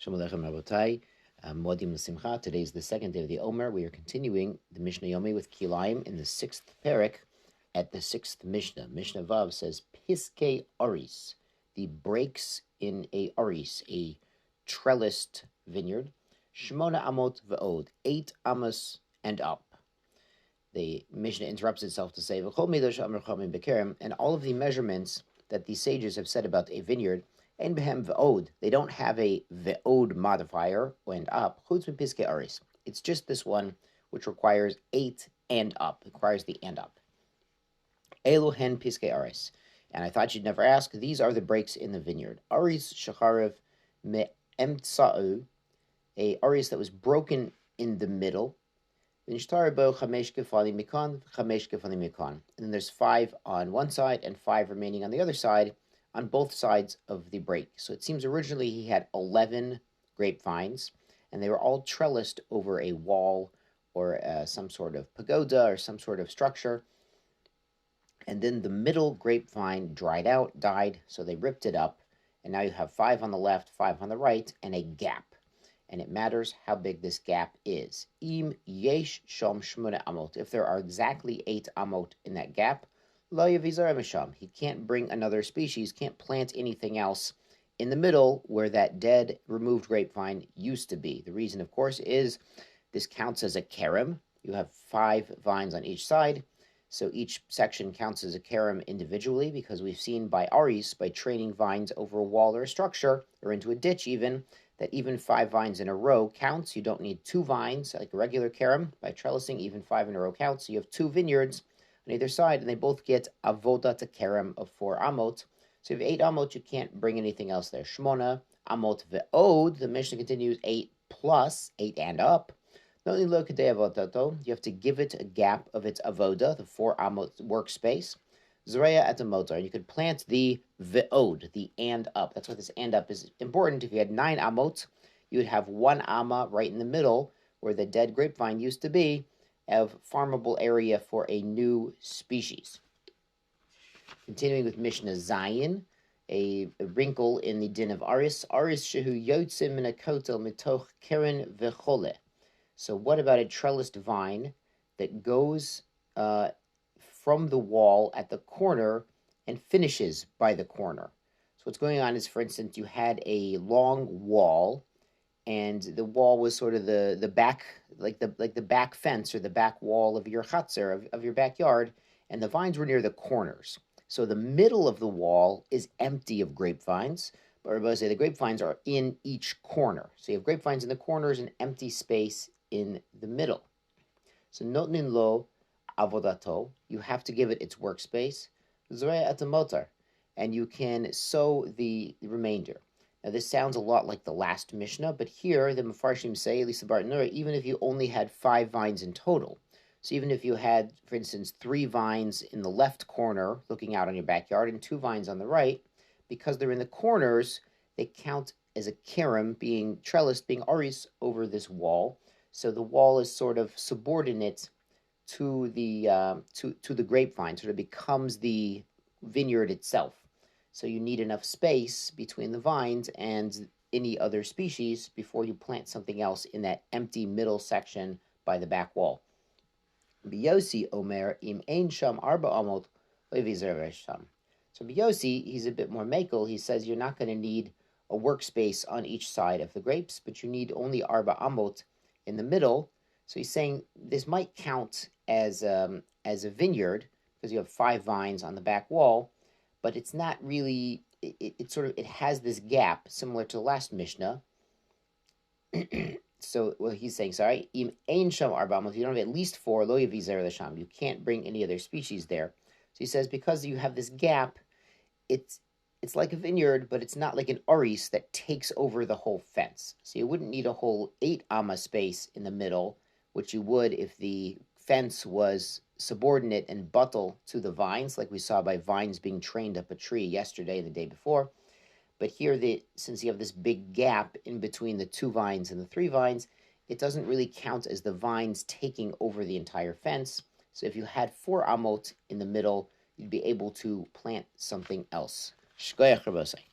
Shalom Aleichem Rabotai. Modim L'Simcha. Today is the second day of the Omer. We are continuing the Mishnah Yomi with Kilayim in the sixth parak at the sixth Mishnah. Mishnah Vav says, Piskei Aris, the breaks in a Aris, a trellised vineyard, Shmona Amot Ve'od, 8 amos and up. The Mishnah interrupts itself to say, and all of the measurements that the sages have said about a vineyard, and behem ve'od, they don't have a ve'od modifier, and up, chutz piskei aris. It's just this one, which requires 8 and up. It requires the and up. Elu hen piskei aris. And I thought you'd never ask, these are the breaks in the vineyard. Aris shacharev me'emtsa'u, a aris that was broken in the middle. And then there's 5 on one side and 5 remaining on the other side, on both sides of the break. So it seems originally he had 11 grapevines, and they were all trellised over a wall or some sort of pagoda or some sort of structure. And then the middle grapevine dried out, died, so they ripped it up, and now you have 5 on the left, 5 on the right, and a gap. And it matters how big this gap is. Im yesh shom shmona amot. If there are exactly 8 amot in that gap, lo yavizar misham. He can't bring another species, can't plant anything else in the middle where that dead, removed grapevine used to be. The reason, of course, is this counts as a kerem. You have 5 vines on each side, so each section counts as a kerem individually, because we've seen by Aris, by training vines over a wall or a structure, or into a ditch even, that even 5 vines in a row counts. You don't need 2 vines, like a regular kerem. By trellising, even 5 in a row counts. So you have 2 vineyards on either side, and they both get avoda to kerem of 4 amot. So if you have 8 amot, you can't bring anything else there. Shmona amot ve'od, the Mishnah continues, 8 plus, 8 and up. Not only lo kadei avodato, you have to give it a gap of its avoda, the 4 amot workspace. Zreya at the motor. You could plant the ve'od, the and up. That's why this and up is important. If you had 9 amot, you would have 1 amma right in the middle where the dead grapevine used to be, of farmable area for a new species. Continuing with Mishnah Zayin, a wrinkle in the din of Aris. Aris shehu yotzim min hakotel mitoch keren vechole. So what about a trellised vine that goes from the wall at the corner and finishes by the corner? So what's going on is, for instance, you had a long wall, and the wall was sort of the back, like the back fence or the back wall of your chutzner, of your backyard, and the vines were near the corners. So the middle of the wall is empty of grapevines, but Rabbi say the grapevines are in each corner. So you have grapevines in the corners and empty space in the middle. So notnin lo avodato, you have to give it its workspace, zoya at the motar, and you can sow the remainder. Now this sounds a lot like the last Mishnah, but here the Mefarshim say, at least the Bartanura, even if you only had 5 vines in total, so even if you had, for instance, 3 vines in the left corner looking out on your backyard and 2 vines on the right, because they're in the corners, they count as a kerem, being trellised, being aris over this wall. So the wall is sort of subordinate to the grapevine, sort of becomes the vineyard itself. So you need enough space between the vines and any other species before you plant something else in that empty middle section by the back wall. Biyosi Omer im ein sham arba amot levizer sham. So Biyosi, he's a bit more makel. He says you're not going to need a workspace on each side of the grapes, but you need only arba amot in the middle. So he's saying this might count as a vineyard because you have 5 vines on the back wall, but it's not really. It has this gap similar to the last Mishnah. So what he's saying, sorry, im ein sham arba'amot, if you don't have at least 4, lo yavizer l'sham, you can't bring any other species there. So he says because you have this gap, it's like a vineyard, but it's not like an aris that takes over the whole fence. So you wouldn't need a whole 8 amma space in the middle, which you would if the fence was subordinate and buttle to the vines, like we saw by vines being trained up a tree yesterday and the day before. But here, since you have this big gap in between the 2 vines and the 3 vines, it doesn't really count as the vines taking over the entire fence. So if you had 4 amot in the middle, you'd be able to plant something else. Shkoyach Rabosai.